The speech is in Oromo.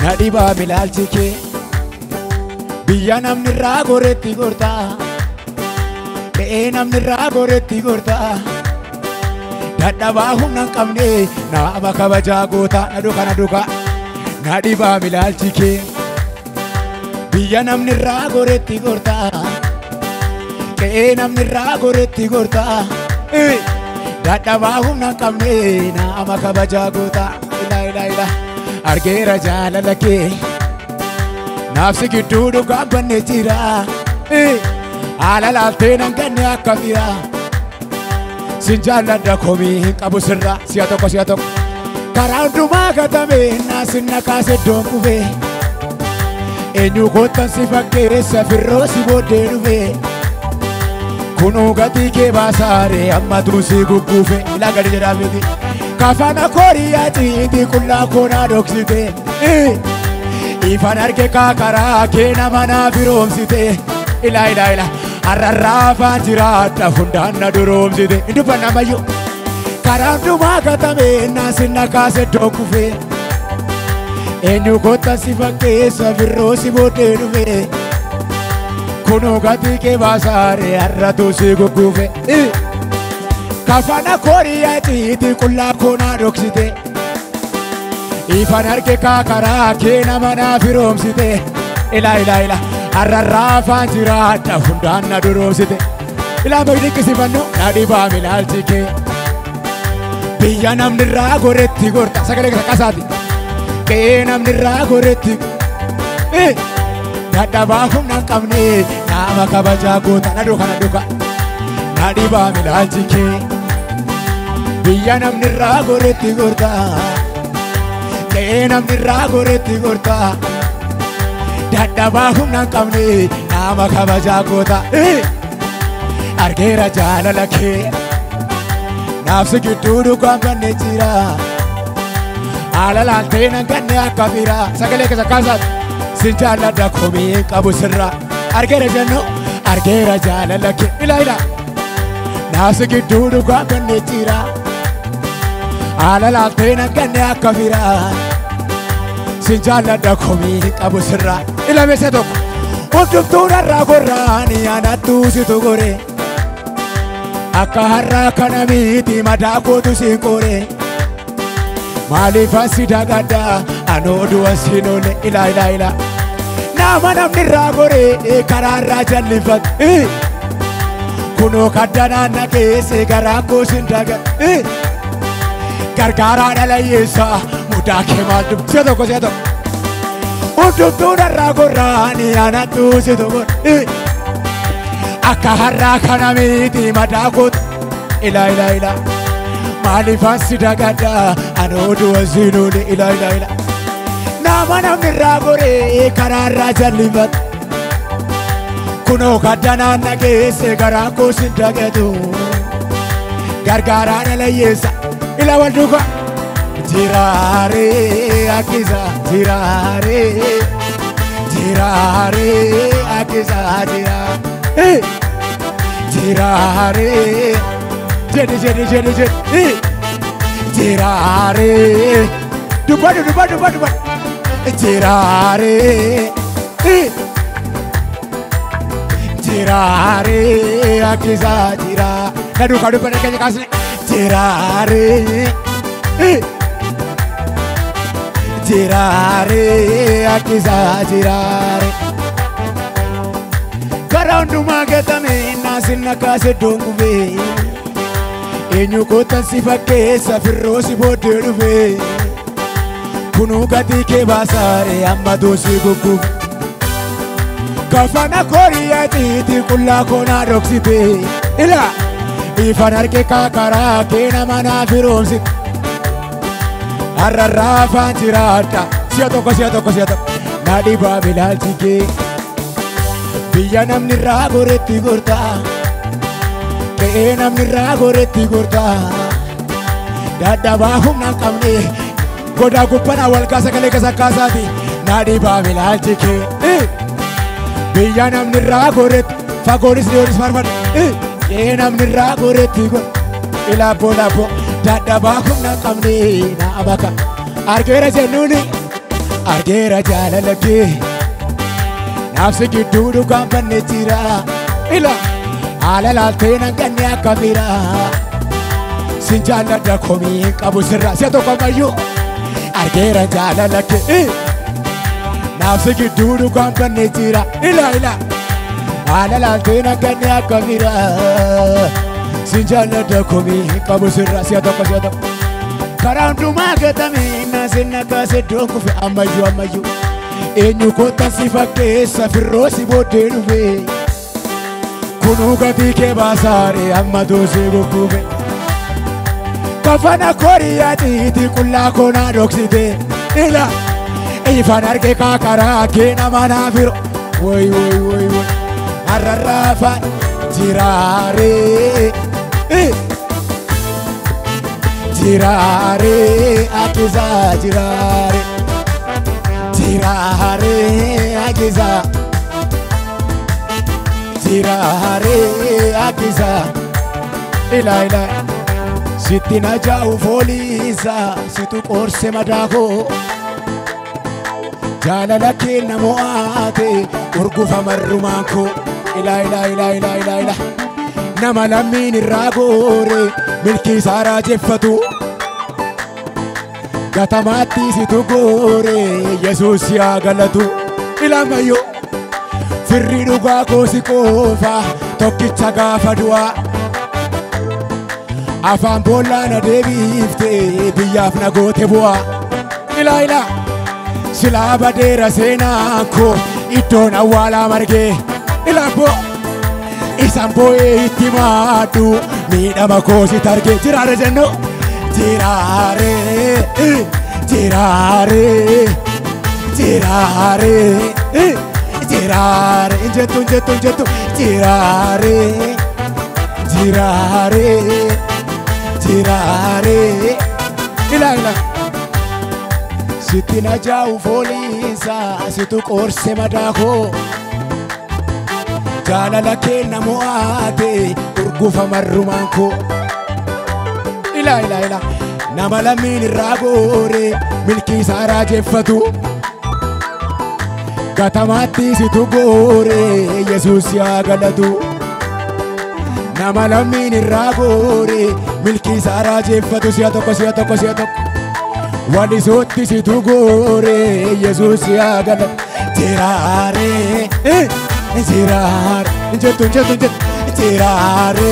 Nadhiba milaalchike biyya namni irraa goreetti gorta namni irraa goreetti gorta dadhabaa humna hin qabne nama kabajaa goota na duka nadhiba milaalchike biyya namni irraa goreetti gorta namni irraa goreetti gorta dadhabaa humna hin qabne nama kabajaa goota ila argeera jaalala kee naafsi gidduu dhugaa banne jira haala laaltee nan ganne akka fira sin jaalladha komii hin qabu sirra si'a tokko karaa hundumaa gatame naasin na kaase iddoon kufe eenyu koottan si fakkeessa firroo si booddee dhufe kunuu gatii kee baasaare ammatuu si gugguufe ilaa gadi jedhaafiti kafana kooriyaatiiti qullaa koonaa dhoksite ifan arge kaakaraa kee nama naa firoomsite ila arrarraafaan jiraadha hundaan na duroomsite indubban namayyo karaa hundumaa gatame naasin na kaase iddoon kufe eenyu koottan si fakkeessa firroo si booddee dhufe kunuu gatii kee baasaare arratuu si gugguufe kafana kooriyaatiiti qullaa koonaa dhoksite ifan arge kaakaraa kee nama naa firoomsite ila arrarraafaan jiraadha hundaan na duroomsite ilaa magdiqqisifannu nadhiba milaalchike biyya namni irraa goreetti gorta sagalee qasaati namni irraa goreetti dadhabaa humna hin qabne nama kabajaa goota na duka nadhiba milaalchike biyya namni irraa goreetti gorta namni irraa goreetti gorta dadhabaa humna hin qabne nama kabajaa goota argeera jaalala kee naafsi gidduu dhugaa banne jira haala laaltee nan ganne akka fira sagalee keessa kaasaati sin jaalladha komii hin qabu sirra argeera jennu argeera jaalala kee ila naafsi gidduu dhugaa banne jira haala laaltee nan ganne akka fira sin jaalladha komii hin qabu sirra ila meessa tokko hundumtuu narraa gorraani anattuu situ gore akka har'aa kana miti madaa kootu siin qore maaliif asi dagadda anoo du'a siin oole ila nama namni irraa gore karaa irraa jallifate kunoo kaddanaan na keesse garaa koo sin dagadde gargaaraa dhala hiyyeessaa mudaa kee maal dubbi si'a tokko hundumtuu narraa gorraani anattuu situ gore akka har'aa kana miti madaa kootu ila maaliif asi dagadda anoo du'a siin oole ila nama namni irraa gore karaa irraa jallifate kunoo kaddanaan na keesse garaa koo sin dagaddu gargaaraa dhala hiyyeessaa ila wal duuka jiraare akkisa jiraare akkisa jiraare jedhi jiraare dubbadhu jiraare akkisa jira na duuka dubbadhu keenya kaasne jiraare akkisa jiraare karaa hundumaa gatame naasin na kaase iddoon kufe eenyu koottan si fakkeessa firroo si booddee dhufe kunuu gatii kee baasaare ammatuu si gugguufe kafana kooriyaatiiti qullaa koonaa dhoksite ila ifan arge kaakaraa kee nama naa firoomsite arrarraafaan jiraadha si'a tokko nadhiba milaalchike biyya namni irraa goreetti gorta namni irraa goreetti gorta dadhabaa humna hin qabne godaa gubbana walkaa sagalee keessa kaasaati nadhiba milaalchike biyya namni irraa goreetti fagoonis dhiyoonis faarfadhu namni irraa goreetti gorta ilabbo dadhabaa humna hin qabne na abaka argeera jennuuni argeera jaalala kee naafsi gidduu dhugaan banne jira ila haala laaltee nan ganne akka biraa sin jaalladha komii qabu sirraa si'a tokko ammayyuu argeera jaalala kee naafsi gidduu dhugaan banne jira ila haala laaltee nan ganne akka biraa sin jaalladha komii qabu sirraa si'a tokko karaa hundumaa gatamee naasin nakaase dookufe ammayyuu eenyu kottan si fakkeessa firroo si booddee dhufe kunuu gatii kee baasaare amma doosee goggoge kafana koriyaatiiti qullaa koonaa dhoksite ila ifan arge kaakaraa kee nama naafiro woy hararraafaan jiraaree Jirare akiza jirare akiza jirare akiza ila sitti na jaa'u fooliisa situ qorse madaako jaalala kee na mo'aate urgufa marrumaanko ila nama lammiin irraa goore milkii isaa raajeffatu gatamaatti situ goore Yesuus yaa galatu ilaamayyo firri dhugaa koosi qofa tokkicha gaafa du'aa afaan boollaa na deebifte biyyaaf na goote bu'aa ila silaa badeera seenaa koo iddoon awwaalaa margee ilaabbo isaan boo'ee itti maaddu miidhama koosi targee jiraare jennu jiraare injettu jiraare ila sitti na jaa'u fooliisa situ qorse madaakoo jaalala kee na mo'aate urgufa marrumaanko ila nama lammiin irraa goore milkii isaa raajeffatu gatamaatti situ goore Yesuus yaa galatu nama lammiin irraa goore milkii isaa raajeffatu si'a tokko walisootti situ goore Yesuus yaa galatu jiraare injettu jiraare